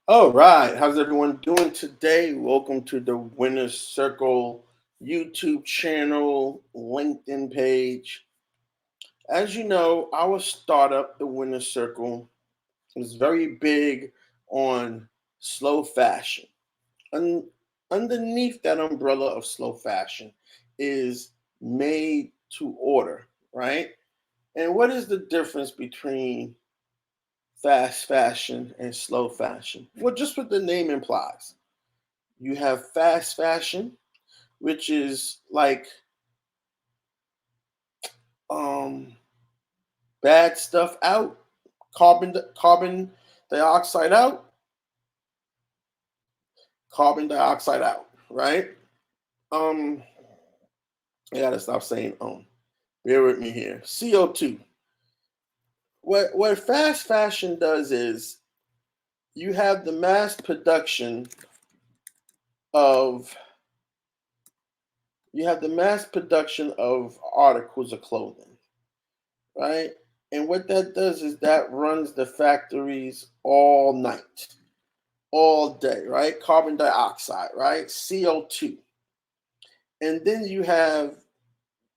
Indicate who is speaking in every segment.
Speaker 1: All right, how's everyone doing today? Welcome to the Winner's Circle YouTube channel, LinkedIn page. As you know, our startup, the Winner's Circle, is very big on slow fashion. Un- Underneath that umbrella of slow fashion is made to order, right? And what is the difference between fast fashion and slow fashion? Well, just what the name implies. You have fast fashion, which is like um, bad stuff out, carbon dioxide out, carbon dioxide out, right? Um, I gotta stop saying Bear with me here. CO2. What fast fashion does is you have the mass production of articles of clothing, right? And what that does is that runs the factories all night, all day, right? Carbon dioxide, right? CO2. And then you have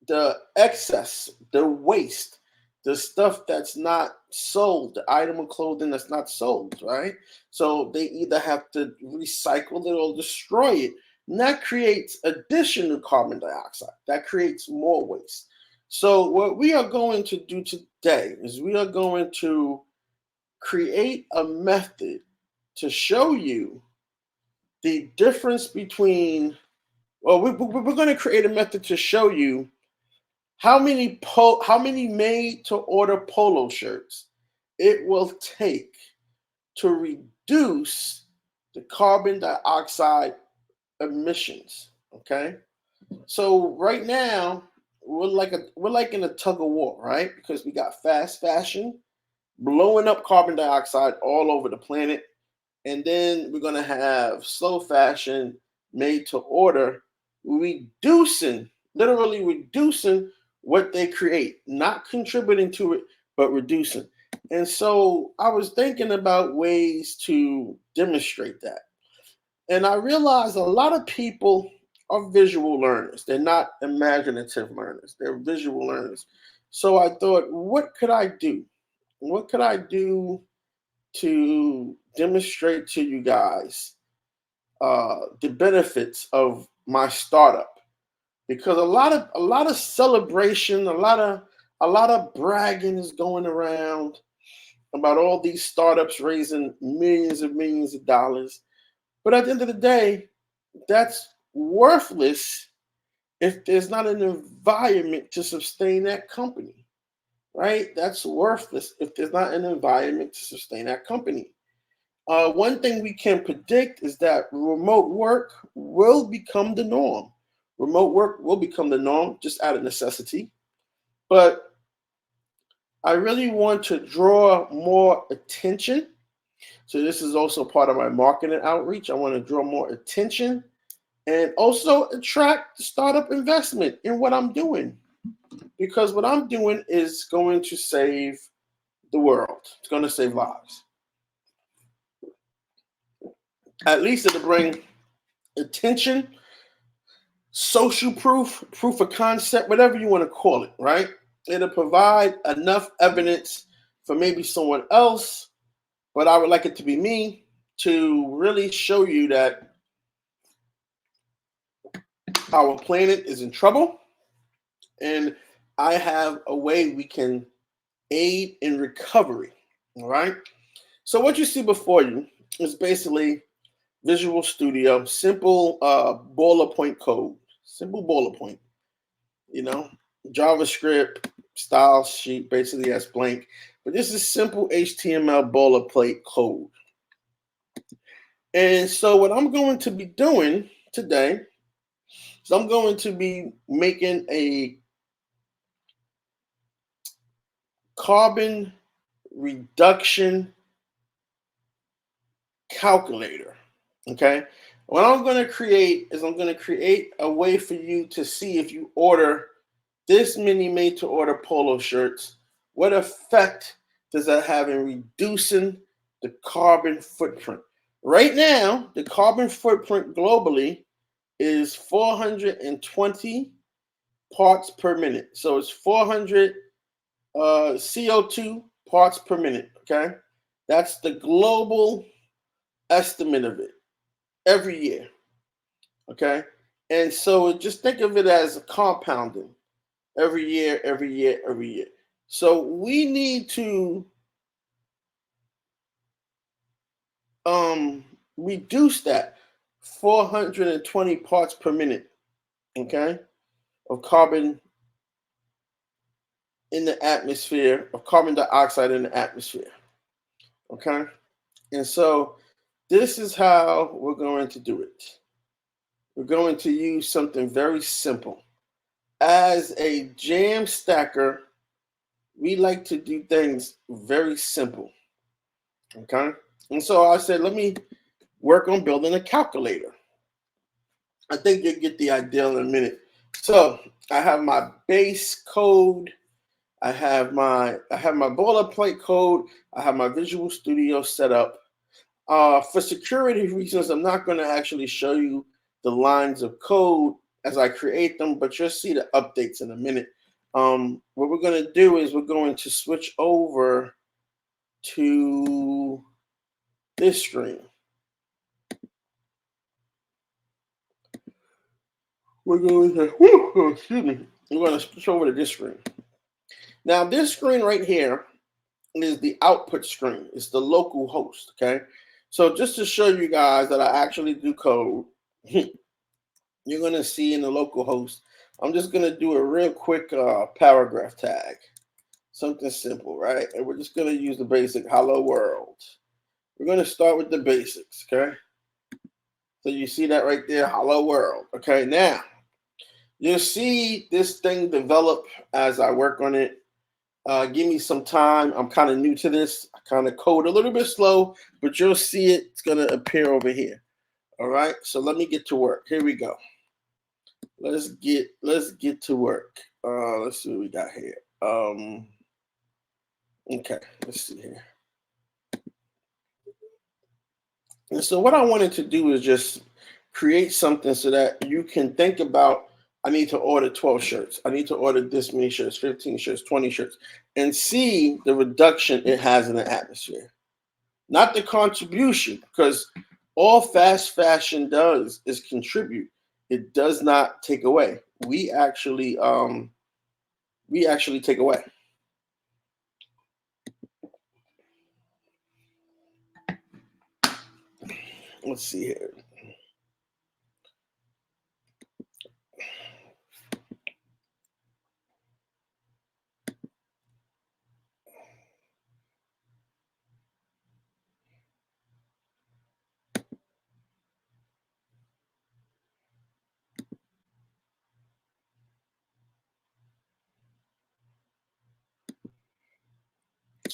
Speaker 1: the excess, the waste, the stuff that's not sold, the item of clothing that's not sold, right? So they either have to recycle it or destroy it. And that creates additional carbon dioxide. That creates more waste. So what we are going to do today is we are going to create a method to show you the difference between, well, we're going to create a method to show you how many made to order polo shirts it will take to reduce the carbon dioxide emissions. Okay, so right now we're like in a tug of war, right? Because we got fast fashion blowing up carbon dioxide all over the planet, and then we're gonna have slow fashion made to order, reducing, literally reducing what they create, not contributing to it, but reducing. And so I was thinking about ways to demonstrate that. And I realized a lot of people are visual learners. They're not imaginative learners, they're visual learners. So I thought, what could I do? What could I do to demonstrate to you guys the benefits of my startup? Because a lot of celebration, a lot of bragging is going around about all these startups raising millions of dollars. But at the end of the day, that's worthless if there's not an environment to sustain that company, right? That's worthless if there's not an environment to sustain that company. One thing we can predict is that remote work will become the norm. Remote work will become the norm just out of necessity. But I really want to draw more attention. So, this is also part of my marketing outreach. I want to draw more attention and also attract startup investment in what I'm doing. Because what I'm doing is going to save the world, it's going to save lives. At least it'll bring attention, social proof, proof of concept, whatever you want to call it, right? It'll provide enough evidence for maybe someone else, but I would like it to be me to really show you that our planet is in trouble and I have a way we can aid in recovery. All right. So, what you see before you is basically Visual Studio, simple boiler point code, simple boiler point. you know, JavaScript style sheet, basically that's blank. But this is simple HTML boilerplate code. And so what I'm going to be doing today is I'm going to be making a carbon reduction calculator. Okay. What I'm going to create is I'm going to create a way for you to see if you order this many made to order polo shirts, what effect does that have in reducing the carbon footprint, Right now, the carbon footprint globally is 420 parts per minute. So it's 400 CO2 parts per minute. Okay. That's the global estimate of it every year. Okay. And so just think of it as compounding every year, every year, every year. So we need to um, reduce that 420 parts per minute, okay, of carbon in the atmosphere, of carbon dioxide in the atmosphere, okay? And so this is how we're going to do it. We're going to use something very simple. As a jam stacker, we like to do things very simple, okay? And so I said, let me work on building a calculator. I think you'll get the idea in a minute. So I have my base code. I have my boilerplate code. I have my Visual Studio set up. For security reasons, I'm not going to actually show you the lines of code as I create them, but you'll see the updates in a minute. What we're going to do is we're going to switch over to this screen. We're going to, excuse me, we're going to switch over to this screen. Now, this screen right here is the output screen. It's the local host, okay? So just to show you guys that I actually do code, you're going to see in the local host, I'm just going to do a real quick paragraph tag. Something simple, right? And we're just going to use the basic hello world. We're going to start with the basics, okay? So you see that right there, hello world. Okay, now you'll see this thing develop as I work on it. Give me some time. I'm kind of new to this. I kind of code a little bit slow, but you'll see it. It's going to appear over here. All right. So let me get to work. Here we go. Let's get to work. Let's see what we got here. Okay. Let's see here. And so what I wanted to do is just create something so that you can think about, I need to order 12 shirts. I need to order this many shirts, 15 shirts, 20 shirts, and see the reduction it has in the atmosphere. Not the contribution, because all fast fashion does is contribute. It does not take away. We actually take away. Let's see here.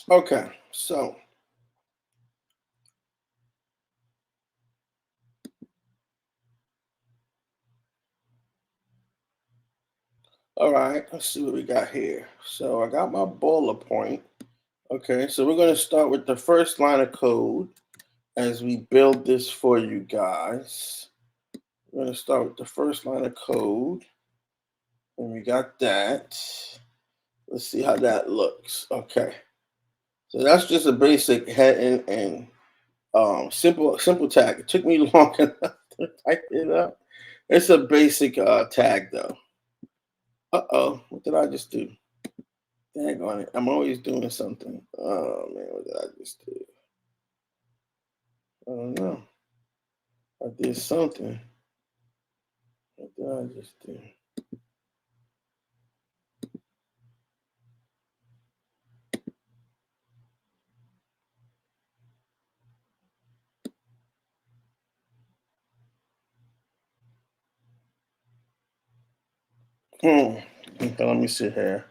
Speaker 1: Okay, so all right, let's see what we got here. So I got my bowler point. Okay, so we're going to start with the first line of code as we build this for you guys. We're going to start with the first line of code. And we got that. Let's see how that looks. Okay. So that's just a basic heading and simple tag. It took me long enough to type it up. It's a basic tag though. Uh-oh, what did I just do? Dang on it. I'm always doing something. Oh man, what did I just do? I don't know. I did something. What did I just do? Okay, let me see here.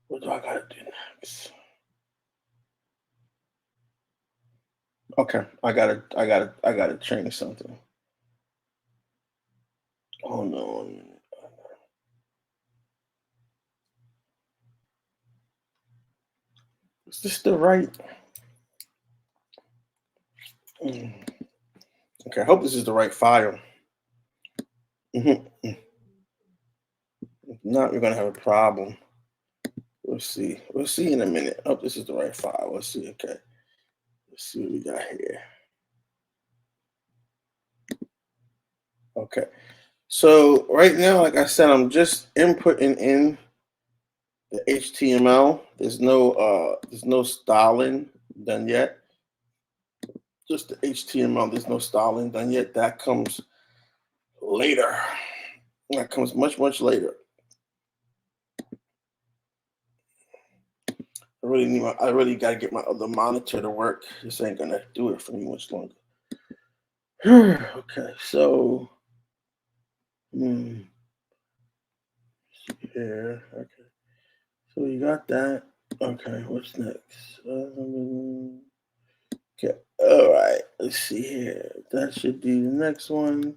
Speaker 1: What do I gotta do next? Okay, I gotta change something. Oh no. Is this the right? Okay, I hope this is the right file. If not, we're gonna have a problem. We'll see. We'll see in a minute. I hope this is the right file. Let's see. Okay. Let's see what we got here. Okay. So right now, like I said, I'm just inputting in the HTML. There's no styling done yet. Just the HTML. There's no styling done yet. That comes later. That comes much later. I really gotta get my other monitor to work. This ain't gonna do it for me much longer. Okay, so here. Okay. So you got that. Okay, what's next? Okay, all right. Let's see here. That should be the next one.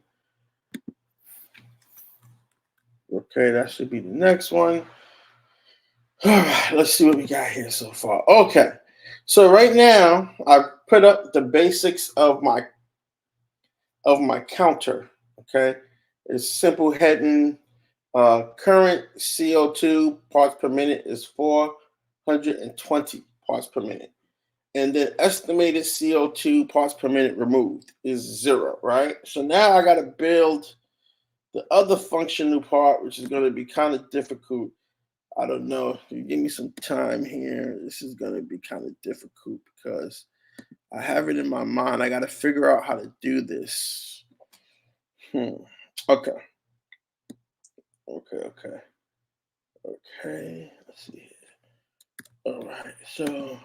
Speaker 1: Okay, that should be the next one. All right, let's see what we got here so far. Okay, so right now I've put up the basics of my counter. Okay, it's simple heading. Current CO₂ parts per minute is 420 parts per minute. And then estimated CO₂ parts per minute removed is 0, right? So now I got to build the other functional part, which is going to be kind of difficult. I don't know. You give me some time here. This is going to be kind of difficult because I have it in my mind. I got to figure out how to do this. Okay. Okay. Let's see here. All right. So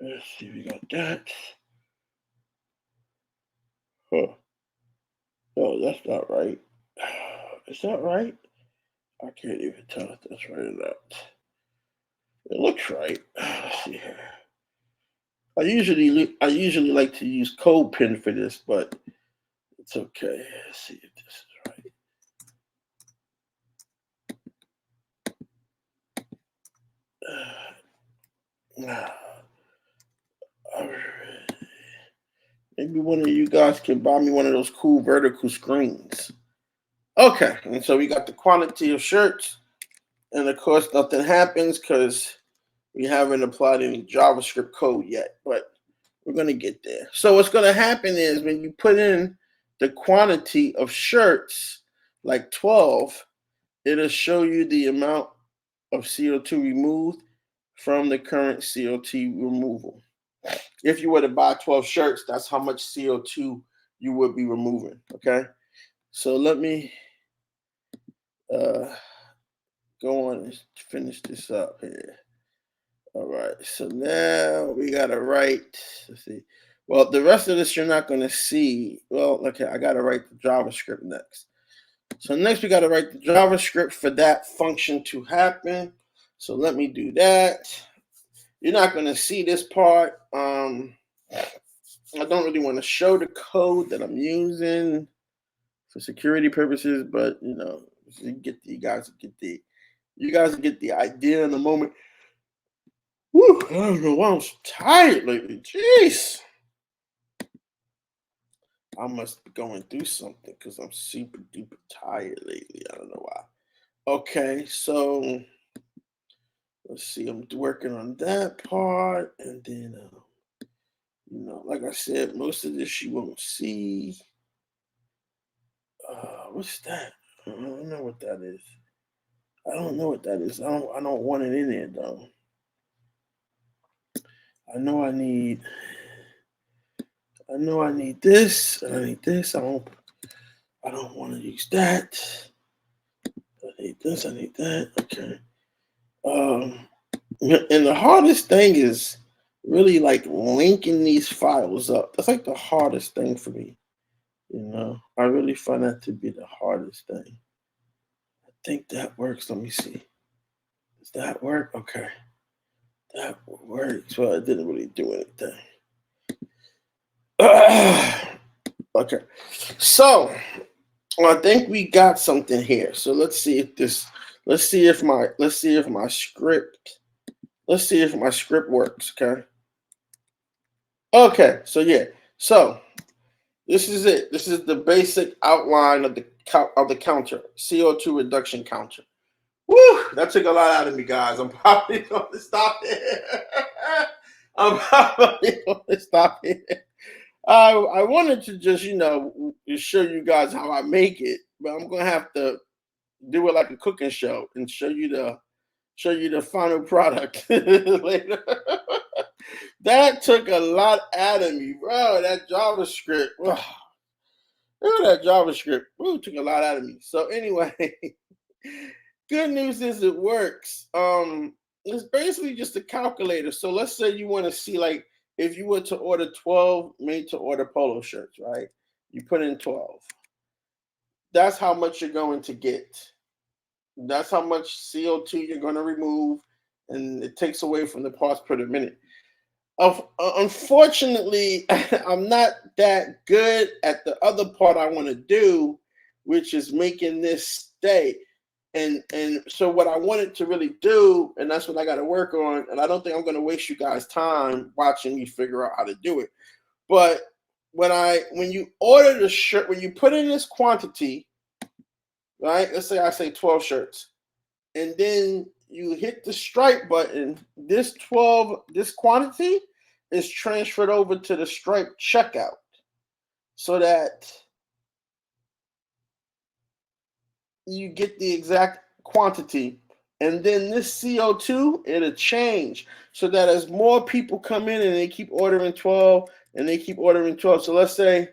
Speaker 1: let's see. We got that. Huh. Oh, that's not right. Is that right? I can't even tell if that's right or not. It looks right. Let's see here. I usually like to use code pen for this, but it's okay. Let's see if this is right. Maybe one of you guys can buy me one of those cool vertical screens. Okay, and so we got the quantity of shirts, and of course nothing happens because we haven't applied any JavaScript code yet, but we're gonna get there. So what's gonna happen is when you put in the quantity of shirts, like 12, it'll show you the amount of CO₂ removed from the current CO₂ removal. If you were to buy 12 shirts, that's how much CO₂ you would be removing. Okay. So let me go on and finish this up here. All right. So now we got to write, let's see. Well, the rest of this you're not going to see. Well, okay, I got to write the JavaScript next. So next we got to write the JavaScript for that function to happen. So let me do that. You're not going to see this part. I don't really want to show the code that I'm using for security purposes, but you guys get the idea in the moment. Whew, I don't know why I'm so tired lately. Jeez. I must be going through something because I'm super duper tired lately. I don't know why. Okay, so let's see. I'm working on that part, and then like I said, most of this you won't see. What's that? I don't know what that is. I don't know what that is. I don't want it in there though. I know I need this, and I need this. I don't want to use that. I need this, I need that. Okay. And the hardest thing is really like linking these files up. That's like the hardest thing for me. I really find that to be the hardest thing. I think that works. Let me see. Does that work? Okay. That works. Well, it didn't really do anything. Okay. So I think we got something here. So let's see if my script works. Okay. Okay. So yeah. So This is it. This is the basic outline of the counter, CO2 reduction counter. Woo! That took a lot out of me, guys. I'm probably going to stop here. I'm probably going to stop here. I wanted to just, show you guys how I make it, but I'm going to have to do it like a cooking show and show you the final product later. That took a lot out of me, bro. That JavaScript. Look at that JavaScript. Ooh, took a lot out of me. So anyway, good news is it works. It's basically just a calculator. So let's say you want to see, like, if you were to order 12 made to order polo shirts, right? You put in 12. That's how much you're going to get. That's how much CO2 you're going to remove, and it takes away from the parts per minute. Unfortunately, I'm not that good at the other part I want to do, which is making this stay. And so what I wanted to really do, and that's what I got to work on, and I don't think I'm going to waste you guys time watching me figure out how to do it. But when you order the shirt, when you put in this quantity, right? Let's say I say 12 shirts, and then you hit the stripe button, this quantity is transferred over to the stripe checkout, so that you get the exact quantity. And then this CO2, it'll change, so that as more people come in and they keep ordering 12 and they keep ordering 12. So let's say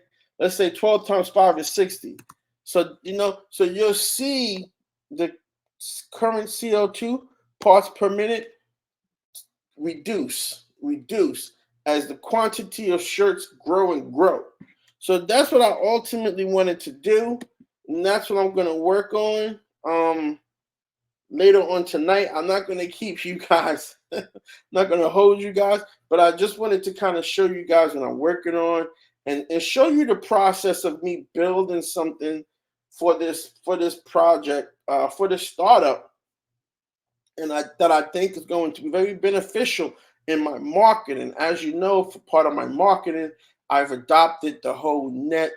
Speaker 1: 12 times 5 is 60. So so you'll see the current CO2 parts per minute reduce as the quantity of shirts grow and grow. So that's what I ultimately wanted to do, and that's what I'm going to work on later on tonight. I'm not going to keep you guys, not going to hold you guys, but I just wanted to kind of show you guys what I'm working on, and show you the process of me building something for this project, for this startup, and that I think is going to be very beneficial in my marketing. As you know, for part of my marketing, I've adopted the whole net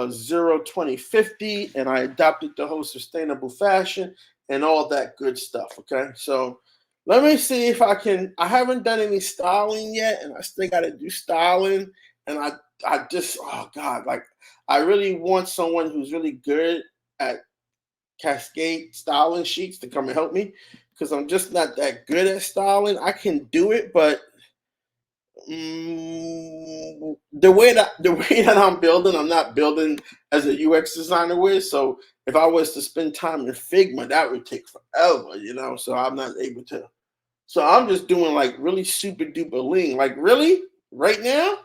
Speaker 1: 0 20 50, and I adopted the whole sustainable fashion and all that good stuff. Okay, so let me see if I can. I haven't done any styling yet, and I still got to do styling. And I just, oh God, like, I really want someone who's really good at cascade styling sheets to come and help me, because I'm just not that good at styling. I can do it, but the way that I'm building, I'm not building as a UX designer with. So if I was to spend time in Figma, that would take forever, So I'm not able to. So I'm just doing like really super duper lean. Like, really, right now,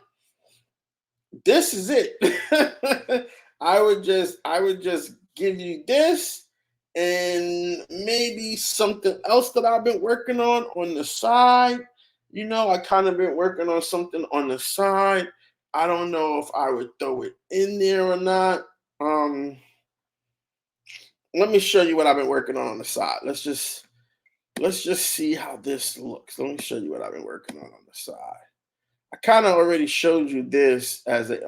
Speaker 1: this is it. I would just give you this and maybe something else that I've been working on the side. I kind of been working on something on the side. I don't know if I would throw it in there or not. Let me show you what I've been working on the side. Let's just see how this looks. Let me show you what I've been working on the side. I kind of already showed you this as a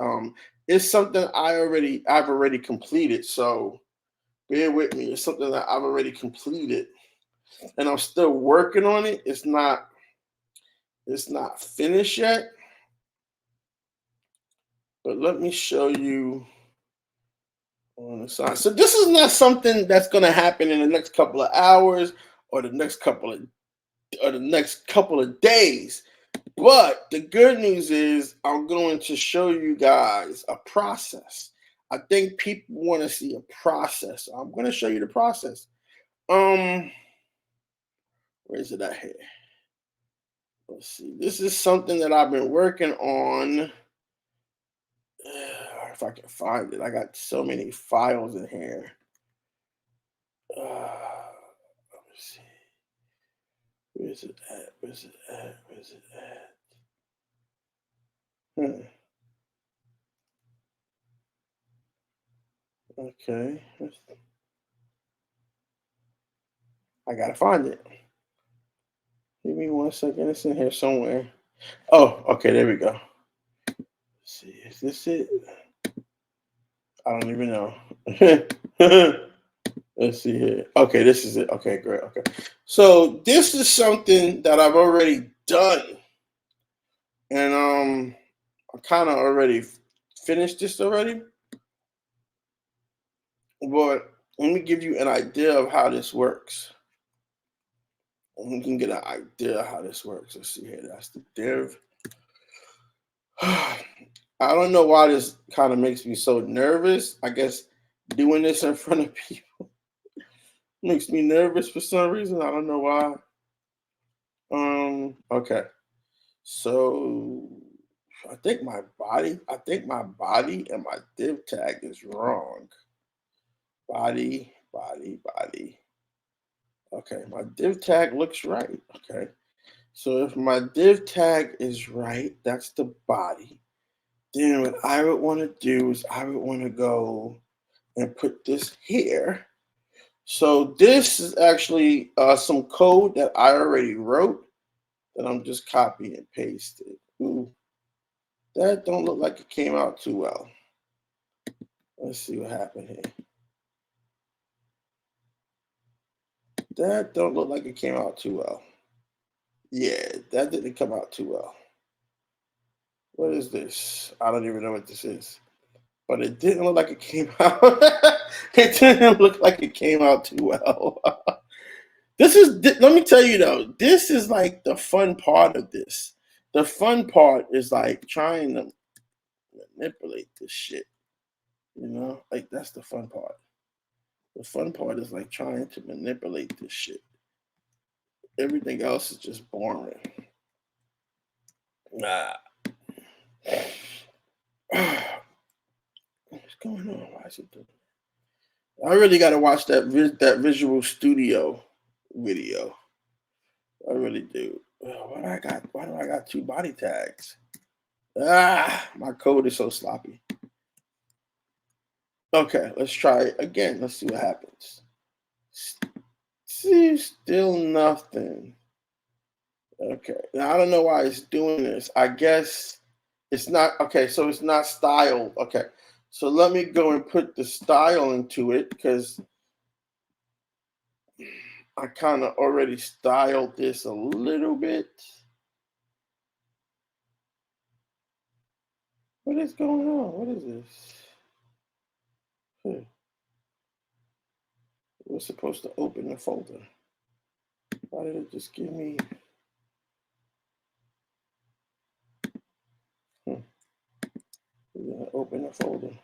Speaker 1: it's something I've already completed. So bear with me. It's something that I've already completed, and I'm still working on it. It's not finished yet. But let me show you on the side. So this is not something that's going to happen in the next couple of hours or the next couple of days. But the good news is I'm going to show you guys a process. I think people want to see a process. So I'm going to show you the process. Where is it at here? Let's see. This is something that I've been working on. If I can find it, I got so many files in here. Let me see. Where's it at? Where's it at? Where's it at? Okay. I gotta find it. Give me 1 second. It's in here somewhere. Oh, okay. There we go. Let's see. Is this it? I don't even know. Let's see here. Okay, this is it. Okay, great. Okay. So this is something that I've already done. And I kind of already finished this already. But let me give you an idea of how this works. And we can get an idea of how this works. Let's see here. That's the div. I don't know why this kind of makes me so nervous. I guess doing this in front of people makes me nervous for some reason. I don't know why. Okay. So I think my body and my div tag is wrong. Body. Okay, my div tag looks right. Okay. So if my div tag is right, that's the body. Then what I would want to do is I would want to go and put this here. So this is actually some code that I already wrote that I'm just copying and pasted. Ooh, that don't look like it came out too well. Let's see what happened here. That don't look like it came out too well. Yeah, that didn't come out too well. What is this? I don't even know what this is. But it didn't look like it came out. It didn't look like it came out too well. Let me tell you though, this is like the fun part of this. The fun part is like trying to manipulate this shit. Like that's the fun part. The fun part is like trying to manipulate this shit. Everything else is just boring. Nah. What's going on? Why is it doing? I really got to watch that Visual Studio video. I really do. Why do I got two body tags? My code is so sloppy. Okay, let's try it again. Let's see what happens. See, still nothing. Okay, now I don't know why it's doing this. I guess it's not okay. So it's not styled. Okay, so let me go and put the style into it because I kind of already styled this a little bit. What is going on? What is this? We're supposed to open the folder. Why did it just give me? We're gonna open the folder.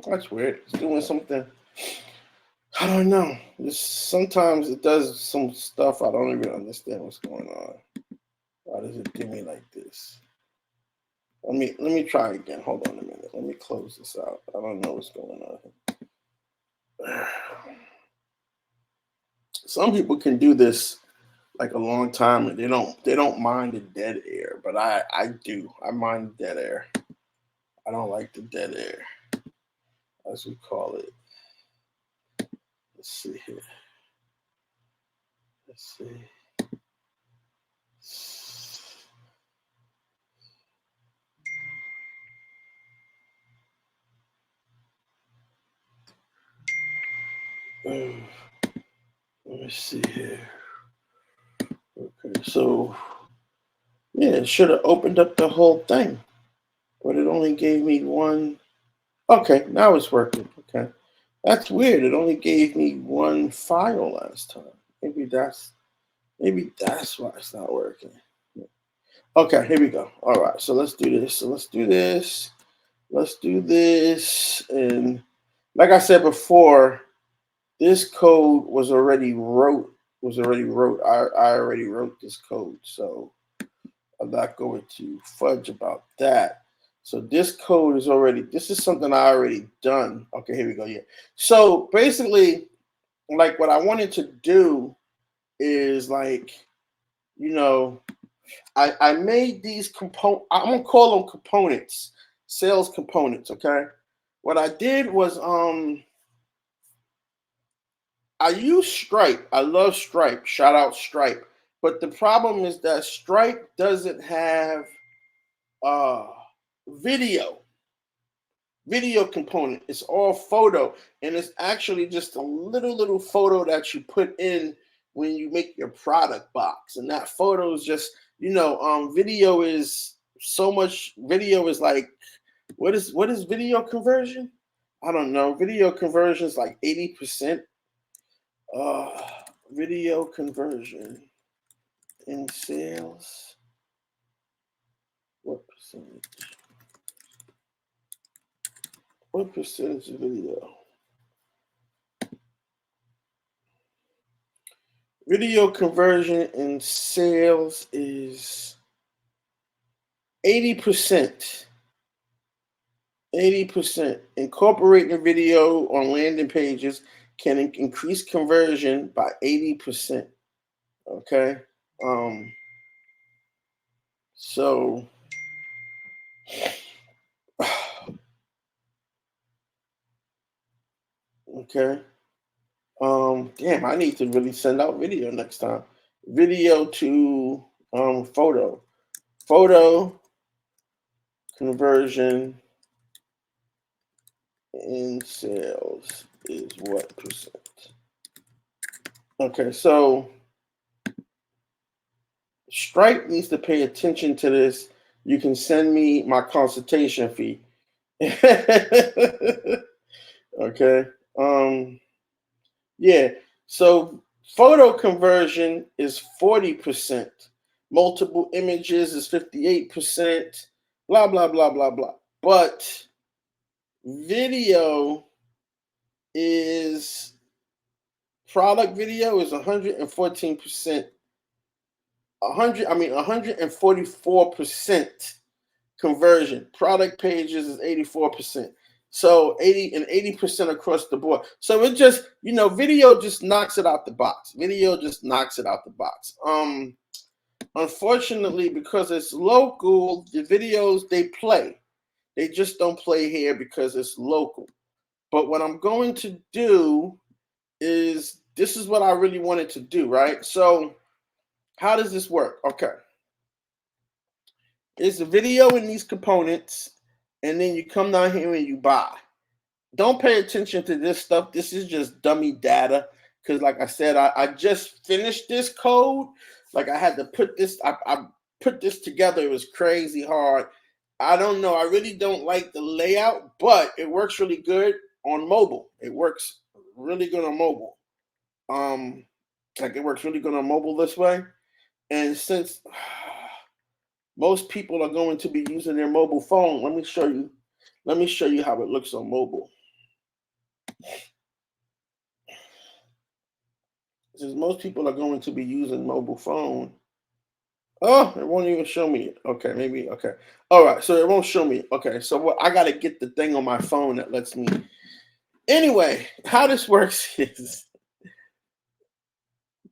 Speaker 1: That's weird. It's doing something. I don't know. Sometimes it does some stuff I don't even understand what's going on. Why does it do me like this? Let me try again. Hold on a minute. Let me close this out. I don't know what's going on. Some people can do this like a long time and they don't mind the dead air, but I do. I mind the dead air. I don't like the dead air, as we call it. Let's see here. Let's see. Let me see here. Okay, so yeah, it should have opened up the whole thing, but it only gave me one. Okay, now it's working. Okay, that's weird. It only gave me one file last time. Maybe that's why it's not working. Okay, here we go. All right, so let's do this. Let's do this. And like I said before, this code was already wrote. I already wrote this code, so I'm not going to fudge about that. So this is something I already done. Okay, here we go. Yeah. So basically, like what I wanted to do is like, you know, I made these I'm gonna call them components, sales components, okay? what I did was I use Stripe. I love Stripe. Shout out Stripe. But the problem is that Stripe doesn't have uh video video component. It's all photo, and it's actually just a little photo that you put in when you make your product box. And that photo is just, video is so much. Video is like, what is video conversion? I don't know. Video conversion is like 80%. uh Video conversion in sales, what percentage, what percentage of video conversion in sales is 80%. 80%. Incorporating video on landing pages can increase conversion by 80%. Okay. Um, so okay. Damn, I need to really send out video next time. Video to photo. Photo conversion in sales is what percent? Okay, so Stripe needs to pay attention to this. You can send me my consultation fee. Okay. Yeah. So photo conversion is 40%. Multiple images is 58%. Blah blah blah blah blah. But video is product video is 114%. 144% conversion. Product pages is 84%. So 80% across the board. So it just, video just knocks it out the box. Video just knocks it out the box. Unfortunately, because it's local, the videos they play. They just don't play here because it's local. But what I'm going to do is, this is what I really wanted to do, right? So how does this work? Okay. It's a video in these components, and then you come down here and you buy. Don't pay attention to this stuff. This is just dummy data. Because like I said, I just finished this code. Like I had to put this, I put this together. It was crazy hard. I don't know. I really don't like the layout, but it works really good on mobile. It works really good on mobile. Like it works really good on mobile this way. And since most people are going to be using their mobile phone, let me show you. Let me show you how it looks on mobile. Since most people are going to be using mobile phone. Oh, it won't even show me. Okay, maybe. Okay. All right. So it won't show me. Okay. So what, I got to get the thing on my phone that lets me. Anyway, how this works is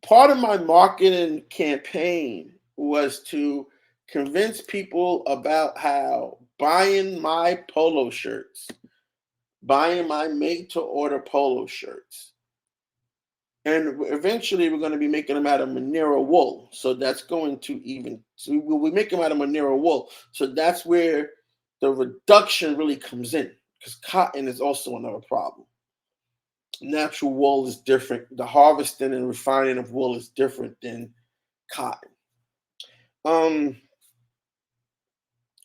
Speaker 1: part of my marketing campaign was to convince people about how buying my polo shirts, buying my made to order polo shirts, and eventually we're going to be making them out of Merino wool. So that's going to even, so we'll make them out of Merino wool. So that's where the reduction really comes in, because cotton is also another problem. Natural wool is different. The harvesting and refining of wool is different than cotton.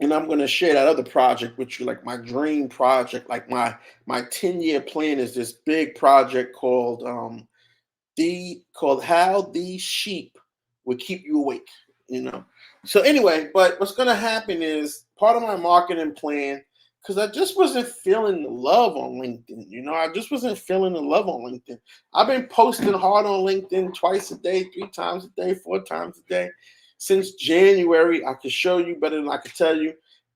Speaker 1: And I'm going to share that other project with you, like my dream project, like my 10-year plan is this big project called How These Sheep Would Keep You Awake. So anyway, but what's going to happen is part of my marketing plan, because I just wasn't feeling the love on LinkedIn. I just wasn't feeling the love on LinkedIn. I've been posting hard on LinkedIn twice a day, 3 times a day, 4 times a day since January. I could show you better than I could tell you.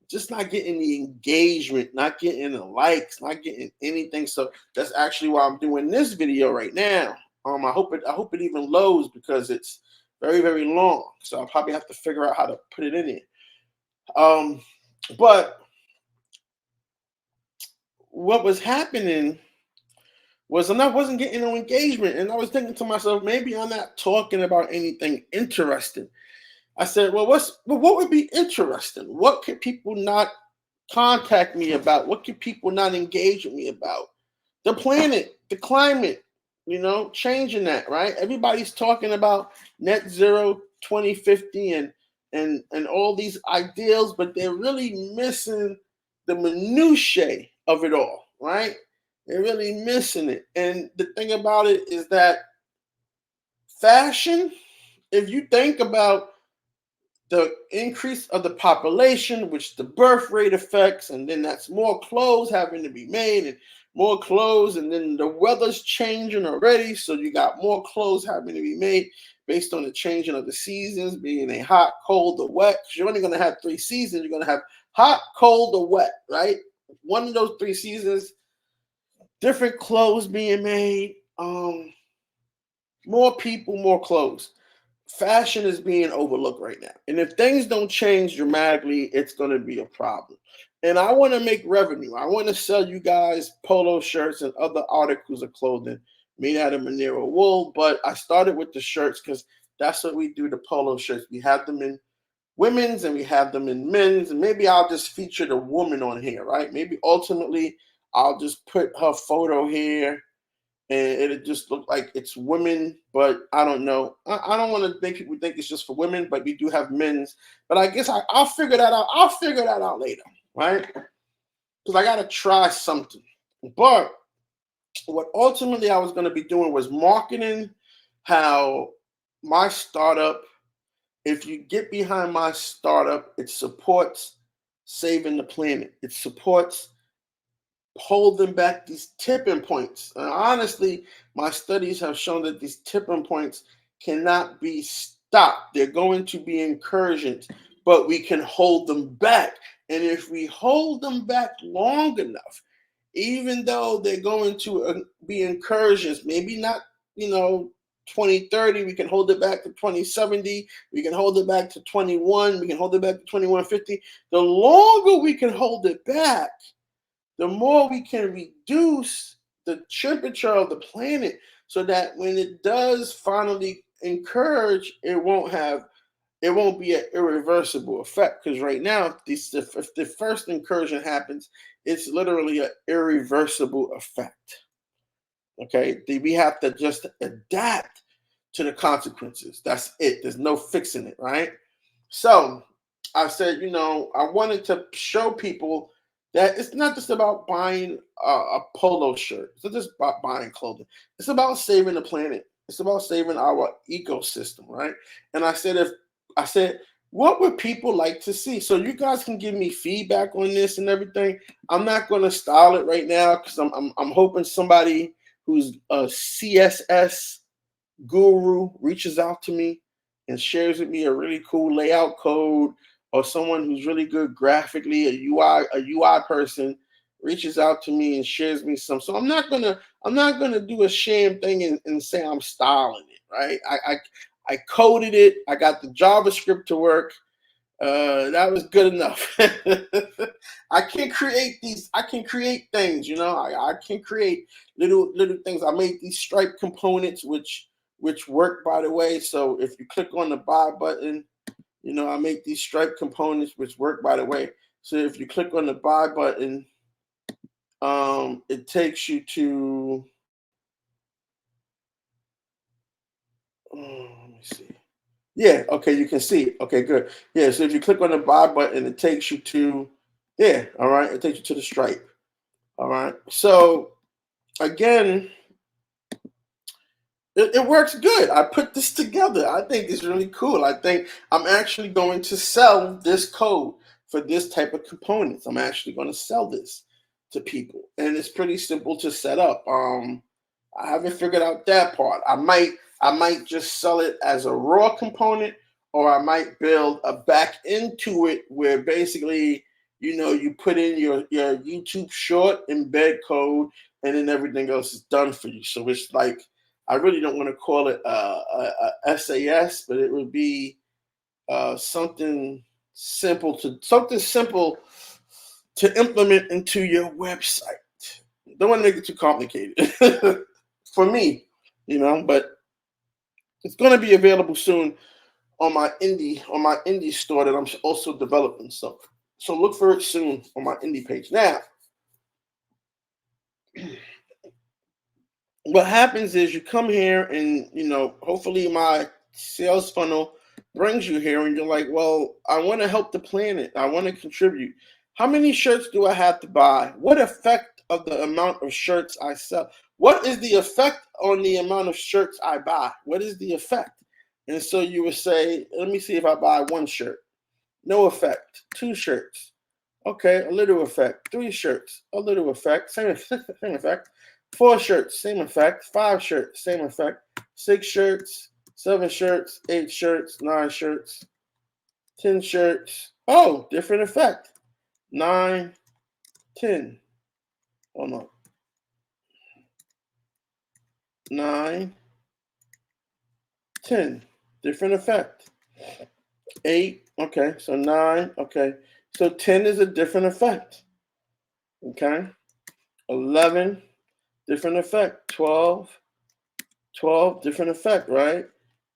Speaker 1: Just not getting the engagement, not getting the likes, not getting anything. So that's actually why I'm doing this video right now. I hope it even loads, because it's very, very long. So I'll probably have to figure out how to put it in there. But what was happening was I wasn't getting no engagement. And I was thinking to myself, maybe I'm not talking about anything interesting. I said, well, what would be interesting? What could people not contact me about? What could people not engage with me about? The planet, the climate, changing that, right? Everybody's talking about net zero 2050 and all these ideals, but they're really missing the minutiae of it all, right? They're really missing it. And the thing about it is that fashion, if you think about the increase of the population, which the birth rate affects, and then that's more clothes having to be made and more clothes, and then the weather's changing already, so you got more clothes having to be made based on the changing of the seasons, being a hot, cold, or wet. Because you're only going to have 3 seasons. You're going to have hot, cold, or wet, right? One of those 3 seasons, different clothes being made, more people, more clothes. Fashion is being overlooked right now. And if things don't change dramatically, it's going to be a problem. And I want to make revenue. I want to sell you guys polo shirts and other articles of clothing made out of Merino wool. But I started with the shirts because that's what we do, the polo shirts. We have them in women's and we have them in men's. And maybe I'll just feature the woman on here, right? Maybe ultimately I'll just put her photo here and it just looked like it's women, but I don't know. I don't want to make people think it's just for women, but we do have men's. But I guess I'll figure that out. I'll figure that out later, right? Because I got to try something. But what ultimately I was going to be doing was marketing how my startup, if you get behind my startup, it supports saving the planet. It supports holding back these tipping points. And honestly, my studies have shown that these tipping points cannot be stopped. They're going to be incursions, but we can hold them back. And if we hold them back long enough, even though they're going to be incursions, maybe not, 2030, we can hold it back to 2070, we can hold it back to 21, we can hold it back to 2150. The longer we can hold it back, the more we can reduce the temperature of the planet so that when it does finally encourage, it won't be an irreversible effect. Because right now, if the first incursion happens, it's literally an irreversible effect. Okay, we have to just adapt to the consequences. That's it. There's no fixing it, right? So I said, I wanted to show people that it's not just about buying a polo shirt. It's not just about buying clothing. It's about saving the planet. It's about saving our ecosystem, right? And I said, what would people like to see? So you guys can give me feedback on this and everything. I'm not going to style it right now because I'm hoping somebody who's a CSS guru reaches out to me and shares with me a really cool layout code, or someone who's really good graphically, a UI person reaches out to me and shares me some. So I'm not gonna do a sham thing and say I'm styling it, right? I coded it, I got the JavaScript to work. That was good enough. I can create these. I can create things. I can create little things. I made these stripe components, which work, by the way. So if you click on the buy button, I make these stripe components, which work, by the way. So if you click on the buy button, it takes you to. Let me see. Yeah, okay, you can see it. Okay, good. Yeah, so if you click on the buy button, it takes you to, yeah, all right, it takes you to the stripe. All right. So again, it works good. I put this together. I think it's really cool. I think I'm actually going to sell this code for this type of components. I'm actually going to sell this to people. And it's pretty simple to set up. I haven't figured out that part. I might just sell it as a raw component, or I might build a back into it where basically, you put in your YouTube short embed code, and then everything else is done for you. So it's like, I really don't want to call it a SAS, but it would be something simple to implement into your website. Don't want to make it too complicated for me, but it's going to be available soon on my indie store that I'm also developing. So look for it soon on my indie page. Now, what happens is you come here and hopefully my sales funnel brings you here and you're like, well, I want to help the planet, I want to contribute. How many shirts do I have to buy? What effect of the amount of shirts I sell? What is the effect on the amount of shirts I buy? What is the effect? And so you would say, let me see. If I buy one shirt, no effect. Two shirts, okay, a little effect. Three shirts, a little effect. Same effect. Four shirts, same effect. Five shirts, same effect. Six shirts, seven shirts, eight shirts, nine shirts, 10 shirts. Oh, different effect. 9, 10. Oh no. 9, 10. Different effect. 8. Okay, so 9. Okay, so 10 is a different effect. Okay. 11. Different effect. 12, different effect, right?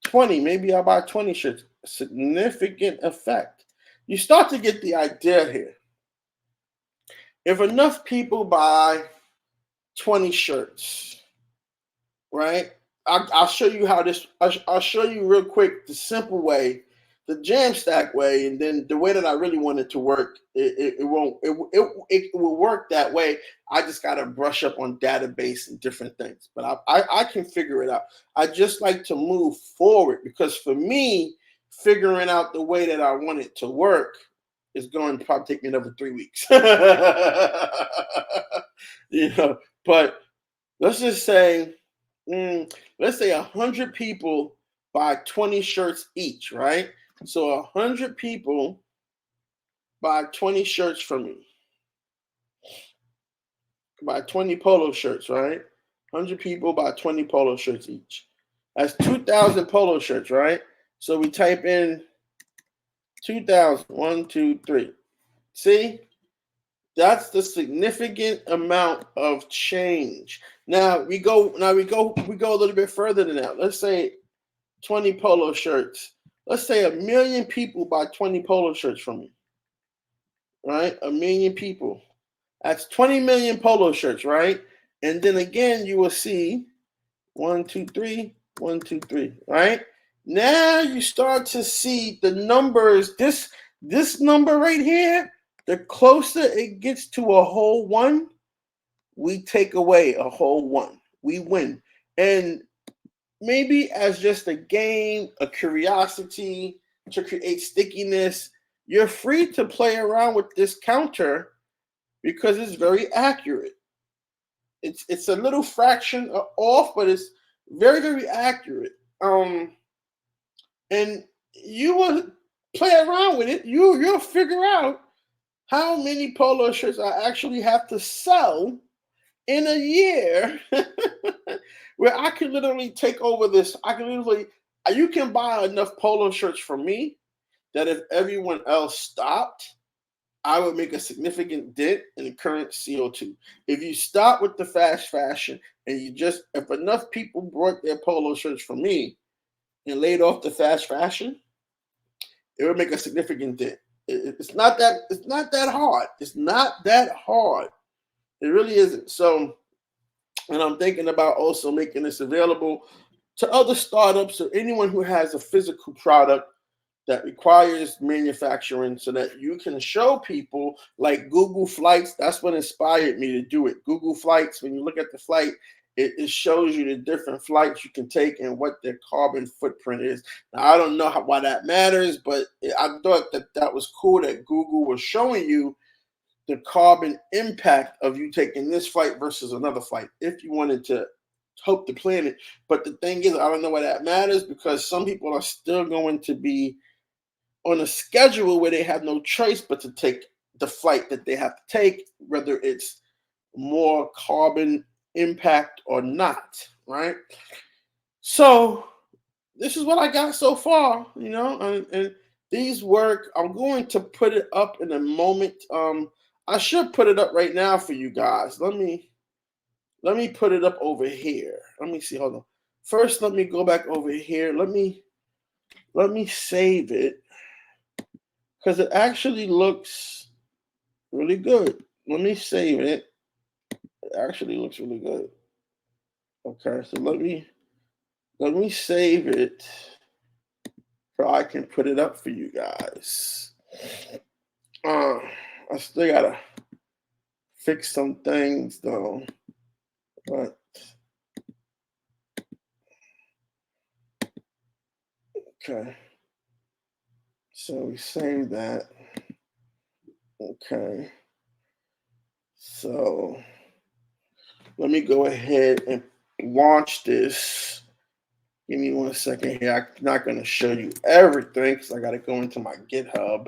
Speaker 1: 20, maybe I'll buy 20 shirts. Significant effect. You start to get the idea here. If enough people buy 20 shirts, right? I'll show you how this, I'll show you real quick the simple way, the Jamstack way, and then the way that I really want it to work. It will work that way. I just got to brush up on database and different things, but I can figure it out. I just like to move forward because for me, figuring out the way that I want it to work is going to probably take me another 3 weeks. But let's just say, let's say 100 people buy 20 shirts each, right? So 100 people buy 20 shirts from me, buy 20 polo shirts, right? 100 people buy 20 polo shirts each. That's 2,000 polo shirts, right? So we type in 2,000. 1, 2, 3. See? That's the significant amount of change. Now we go a little bit further than that. Let's say 20 polo shirts. Let's say 1 million people buy 20 polo shirts from me. Right? 1 million people. That's 20 million polo shirts, right? And then again, you will see 1, 2, 3, 1, 2, 3, right? Now you start to see the numbers. This number right here, the closer it gets to a whole one, we take away a whole one. We win. And maybe as just a game, a curiosity to create stickiness, you're free to play around with this counter because it's very accurate. It's a little fraction off, but it's very, very accurate. And you will play around with it. You'll figure out how many polo shirts I actually have to sell in a year where I can literally take over this. You can buy enough polo shirts from me that if everyone else stopped, I would make a significant dent in the current CO₂. If you stop with the fast fashion and if enough people bought their polo shirts from me and laid off the fast fashion, it would make a significant dent. It's not that hard. It's not that hard. It really isn't. So, and I'm thinking about also making this available to other startups or anyone who has a physical product that requires manufacturing so that you can show people, like Google Flights. That's what inspired me to do it. Google Flights, when you look at the flight, it shows you the different flights you can take and what their carbon footprint is. Now, I don't know why that matters, but I thought that was cool that Google was showing you the carbon impact of you taking this flight versus another flight if you wanted to help the planet. But the thing is, I don't know why that matters because some people are still going to be on a schedule where they have no choice but to take the flight that they have to take, whether it's more carbon impact or not, right? So this is what I got so far, and these work. I'm going to put it up in a moment. I should put it up right now for you guys. Let me let me put it up over here. Let me see. Hold on. First, let me go back over here. Let me save it because it actually looks really good. Let me save it. It actually looks really good. Okay, so let me save it so I can put it up for you guys. I still gotta fix some things though, but okay. So we save that. Okay. So let me go ahead and launch this. Give me 1 second here. I'm not going to show you everything because I got to go into my GitHub.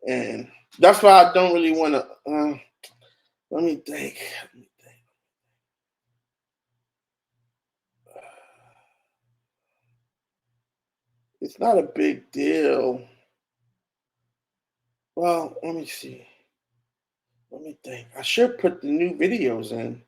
Speaker 1: And that's why I don't really want to. Let me think. It's not a big deal. Well, let me see. Let me think. I should put the new videos in.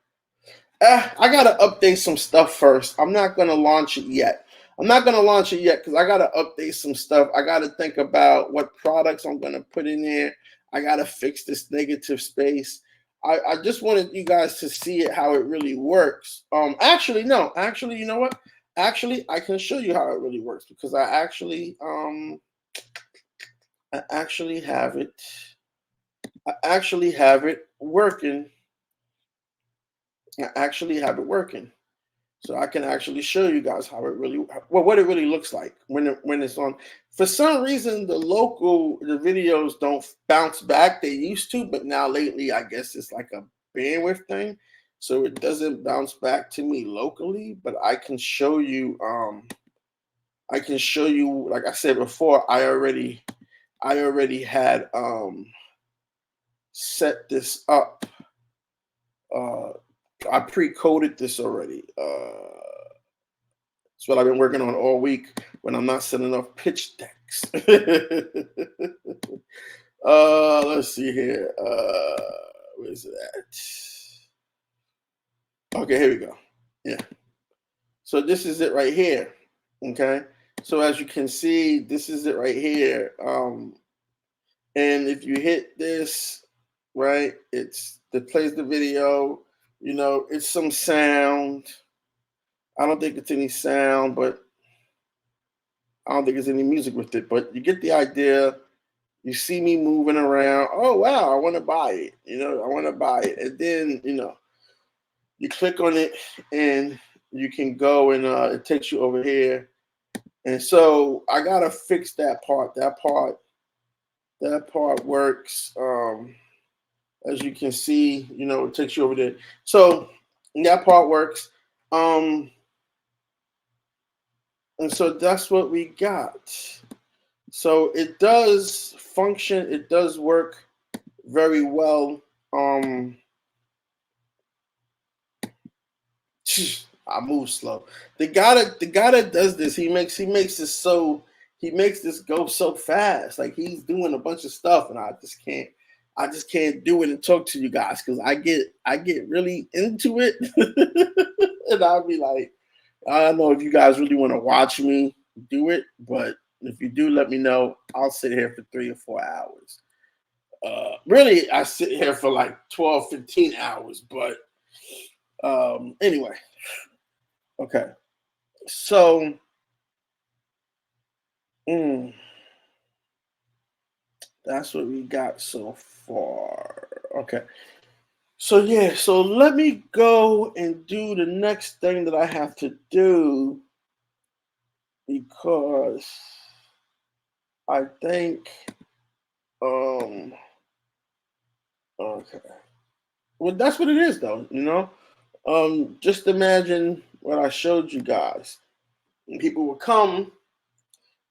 Speaker 1: I gotta update some stuff first. I'm not gonna launch it yet. I'm not gonna launch it yet because I gotta update some stuff. I gotta think about what products I'm gonna put in there. I gotta fix this negative space. I just wanted you guys to see it how it really works. Actually, no, actually, you know what? Actually, I can show you how it really works because I actually have it. I actually have it working. I actually have it working. So I can actually show you guys how it really, well, what it really looks like when it's on. For some reason, the videos don't bounce back. They used to, but now lately, I guess it's like a bandwidth thing, so it doesn't bounce back to me locally. But I can show you. I can show you. Like I said before, I already had set this up. I pre-coded this already. It's what I've been working on all week when I'm not sending off pitch decks. Let's see here. Where's it at? Okay, here we go. Yeah. So this is it right here. Okay. So as you can see, this is it right here. And if you hit this, right, it plays the video. You know, it's some sound. I don't think it's any sound, but I don't think there's any music with it. But you get the idea. You see me moving around. Oh wow, I want to buy it. You know, I want to buy it. And then, you click on it and you can go and it takes you over here. And so I gotta fix that part. That part works. As you can see, it takes you over there. So that part works. And so that's what we got. So it does function. It does work very well. I move slow. The guy that does this, he makes this go so fast. Like he's doing a bunch of stuff, and I just can't do it and talk to you guys because I get really into it, and I'll be like, I don't know if you guys really want to watch me do it, but if you do, let me know. I'll sit here for 3 or 4 hours. Really, I sit here for like 12, 15 hours, but anyway. Okay. So, that's what we got so far. Okay. So, yeah. So, let me go and do the next thing that I have to do because I think, okay. Well, that's what it is, though. Just imagine what I showed you guys. And people would come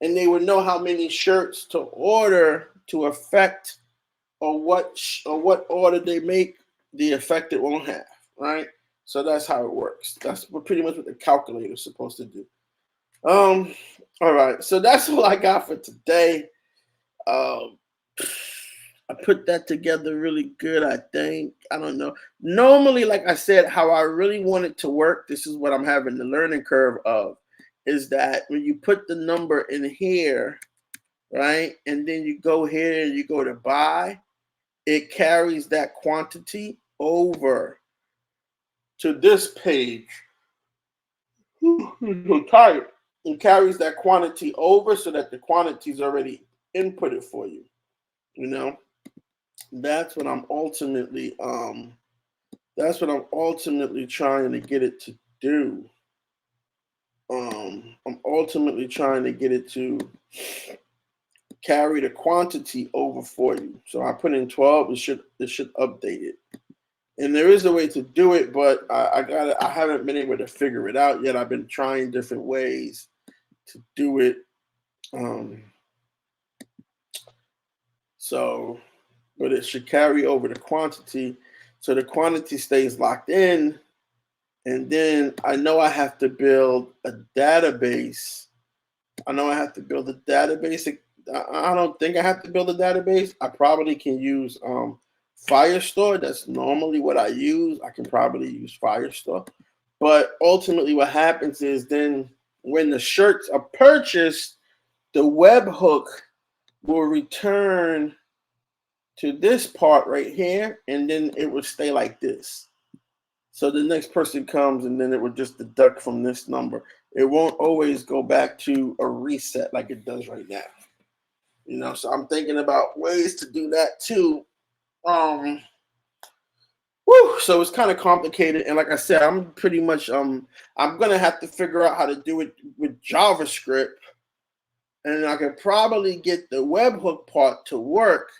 Speaker 1: and they would know how many shirts to order to affect or what order they make, the effect it won't have, right? So that's how it works. That's pretty much what the calculator is supposed to do. All right. So that's all I got for today. Um, I put that together really good, I think. I don't know. Normally, like I said, how I really want it to work, this is what I'm having the learning curve of, is that when you put the number in here, right, and then you go here and you go to buy, it carries that quantity over to this page. I'm so tired. It carries that quantity over so that the quantity is already inputted for you. You know, that's what I'm ultimately trying to get it to do. I'm ultimately trying to get it to carry the quantity over for you. So I put in 12. It should update it. And there is a way to do it, but I haven't been able to figure it out yet. I've been trying different ways to do it. Um, so, but it should carry over the quantity, so the quantity stays locked in. And then I know I have to build a database. I know I have to build a database. I don't think I have to build a database. I probably can use Firestore. That's normally what I use. I can probably use Firestore. But ultimately what happens is then when the shirts are purchased, the webhook will return to this part right here, and then it would stay like this. So the next person comes, and then it would just deduct from this number. It won't always go back to a reset like it does right now. You know, so I'm thinking about ways to do that too. Um, so it's kind of complicated, and like I said, I'm pretty much I'm gonna have to figure out how to do it with JavaScript, and I could probably get the webhook part to work,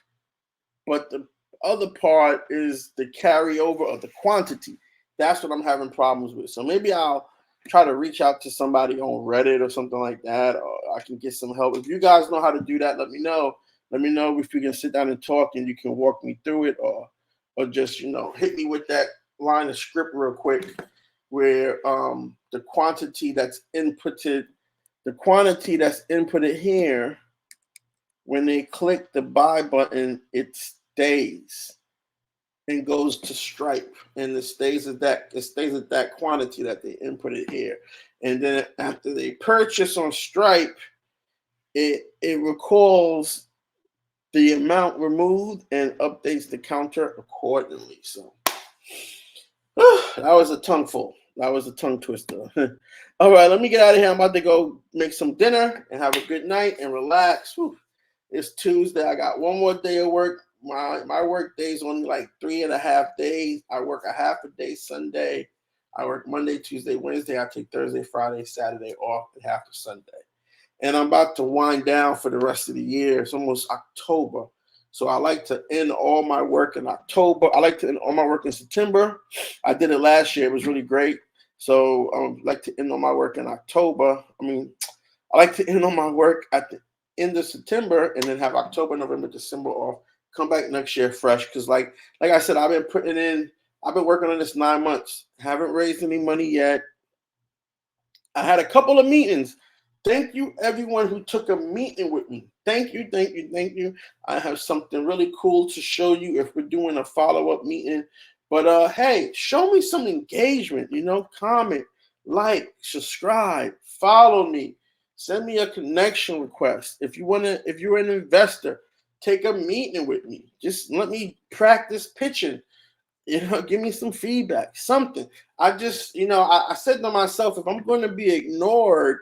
Speaker 1: but the other part is the carryover of the quantity. That's what I'm having problems with. So maybe I'll try to reach out to somebody on Reddit or something like that, or I can get some help. If you guys know how to do that, let me know. Let me know if you can sit down and talk and you can walk me through it, or just hit me with that line of script real quick, where the quantity that's inputted here, when they click the buy button, it stays and goes to Stripe, and it stays at that quantity that they inputted here. And then after they purchase on Stripe, it recalls the amount removed and updates the counter accordingly. So that was a tongueful. That was a tongue twister. All right, let me get out of here. I'm about to go make some dinner and have a good night and relax. Whew. It's Tuesday. I got one more day of work. My work day is only like 3.5 days. I work a half a day Sunday. I work Monday, Tuesday, Wednesday. I take Thursday, Friday, Saturday off, and half of Sunday. And I'm about to wind down for the rest of the year. It's almost October. So I like to end all my work in October. I like to end all my work in September. I did it last year. It was really great. So I like to end all my work in October. I like to end all my work at the end of September and then have October, November, December off. Come back next year fresh. Because like I said, I've been working on this 9 months. Haven't raised any money yet. I had a couple of meetings. Thank you, everyone who took a meeting with me. Thank you, thank you, thank you. I have something really cool to show you if we're doing a follow-up meeting. But hey, show me some engagement, comment, like, subscribe, follow me, send me a connection request. If you're an investor, take a meeting with me. Just let me practice pitching. Give me some feedback, something. I said to myself, if I'm going to be ignored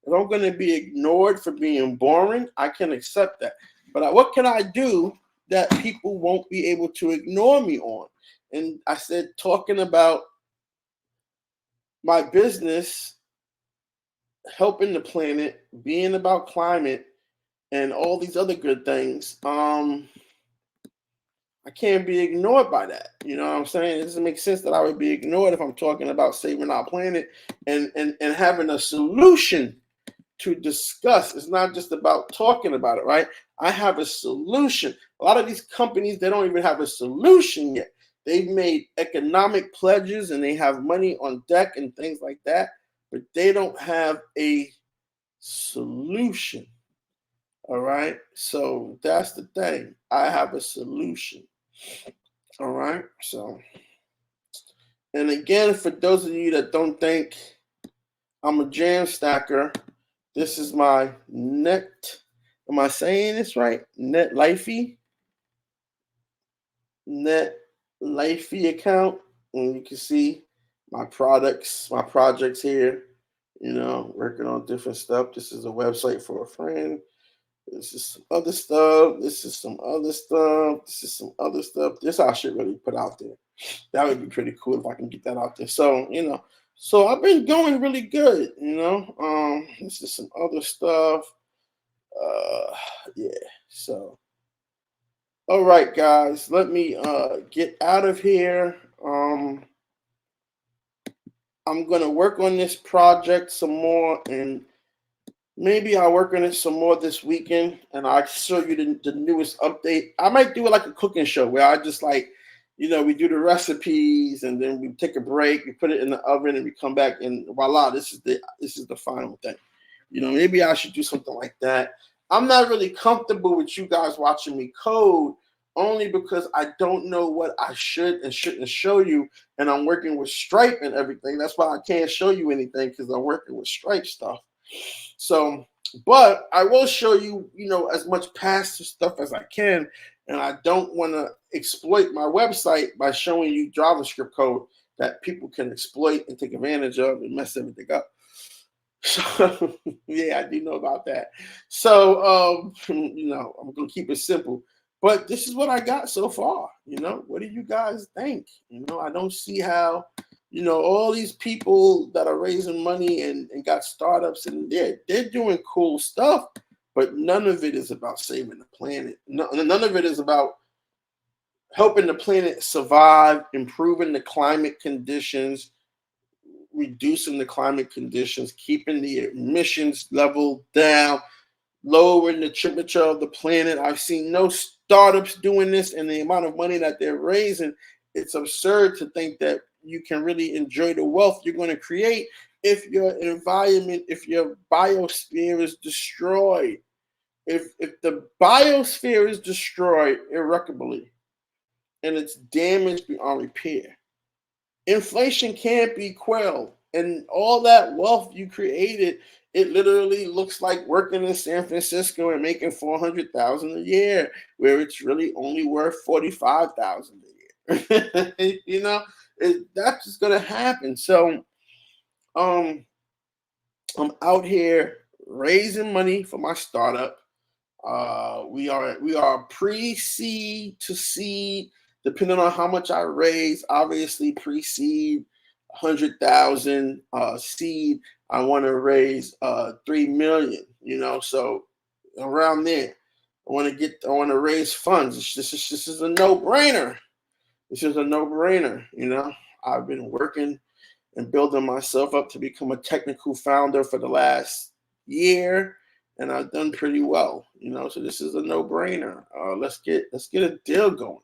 Speaker 1: for being boring, I can accept that. But what can I do that people won't be able to ignore me on? And I said, talking about my business, helping the planet, being about climate, and all these other good things. I can't be ignored by that. You know what I'm saying? It doesn't make sense that I would be ignored if I'm talking about saving our planet and having a solution to discuss. It's not just about talking about it, right? I have a solution. A lot of these companies, they don't even have a solution yet. They've made economic pledges and they have money on deck and things like that, but they don't have a solution. All right. So that's the thing. I have a solution. All right. So, and again, for those of you that don't think I'm a jam stacker, this is my net. Am I saying this right? Net Lifey account. And you can see my products, my projects here. Working on different stuff. This is a website for a friend. This is some other stuff. This is some other stuff. This is some other stuff. This I should really put out there. That would be pretty cool if I can get that out there. So, so I've been going really good, This is some other stuff. Yeah. So, all right, guys, let me get out of here. I'm gonna work on this project some more, and maybe I'll work on it some more this weekend, and I'll show you the newest update. I might do it like a cooking show where I just like, we do the recipes and then we take a break, we put it in the oven, and we come back and voila, this is the final thing. Maybe I should do something like that. I'm not really comfortable with you guys watching me code only because I don't know what I should and shouldn't show you, and I'm working with Stripe and everything. That's why I can't show you anything because I'm working with Stripe stuff. So, but I will show you, as much past stuff as I can. And I don't want to exploit my website by showing you JavaScript code that people can exploit and take advantage of and mess everything up. So, yeah, I do know about that. So, I'm going to keep it simple. But this is what I got so far. What do you guys think? I don't see how all these people that are raising money and got startups, and they're doing cool stuff, but none of it is about saving the planet. None of it is about helping the planet survive, improving the climate conditions, reducing the climate conditions, keeping the emissions level down, lowering the temperature of the planet. I've seen no startups doing this, and the amount of money that they're raising, it's absurd to think that you can really enjoy the wealth you're going to create if your environment, if your biosphere is destroyed. If the biosphere is destroyed irreparably and it's damaged beyond repair, inflation can't be quelled. And all that wealth you created, it literally looks like working in San Francisco and making $400,000 a year, where it's really only worth $45,000 a year. That's just gonna happen. So, I'm out here raising money for my startup. We are pre-seed to seed, depending on how much I raise. Obviously, pre-seed 100,000, seed I want to raise 3 million. So around there, I want to raise funds. This is a no-brainer. This is a no-brainer. I've been working and building myself up to become a technical founder for the last year, and I've done pretty well. So this is a no-brainer. Let's get a deal going.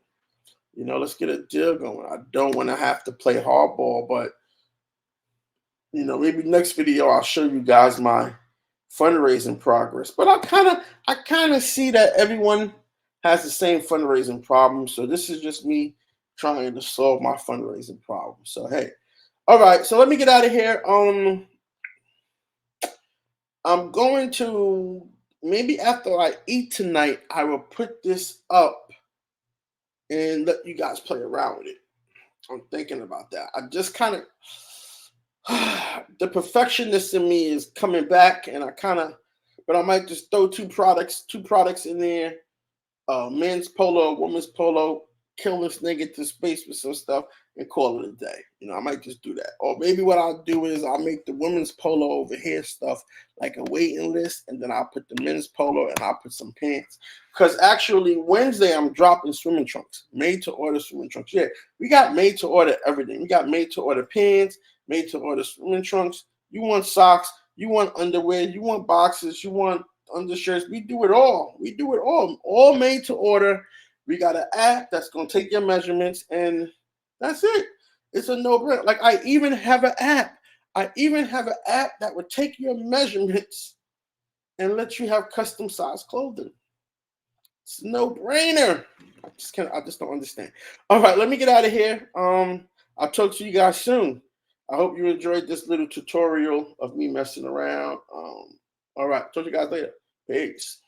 Speaker 1: Let's get a deal going. I don't want to have to play hardball, but maybe next video I'll show you guys my fundraising progress. But I kind of see that everyone has the same fundraising problem. So this is just me trying to solve my fundraising problem. So hey, all right. So let me get out of here. I'm going to, maybe after I eat tonight, I will put this up and let you guys play around with it. I'm thinking about that. I just kind of the perfectionist in me is coming back, and but I might just throw two products in there, men's polo, women's polo, kill this nigga to space with some stuff and call it a day. I might just do that. Or maybe what I'll do is I'll make the women's polo over here stuff like a waiting list, and then I'll put the men's polo and I'll put some pants. Because actually Wednesday I'm dropping swimming trunks, made to order swimming trunks. Yeah, we got made to order everything. We got made to order pants, made to order swimming trunks. You want socks, you want underwear, you want boxes, you want undershirts. We do it all. We do it all made to order. We got an app that's going to take your measurements, and that's it. It's a no-brainer. Like, I even have an app. I even have an app that would take your measurements and let you have custom sized clothing. It's a no-brainer. I just don't understand. All right, let me get out of here. I'll talk to you guys soon. I hope you enjoyed this little tutorial of me messing around. All right, talk to you guys later. Peace.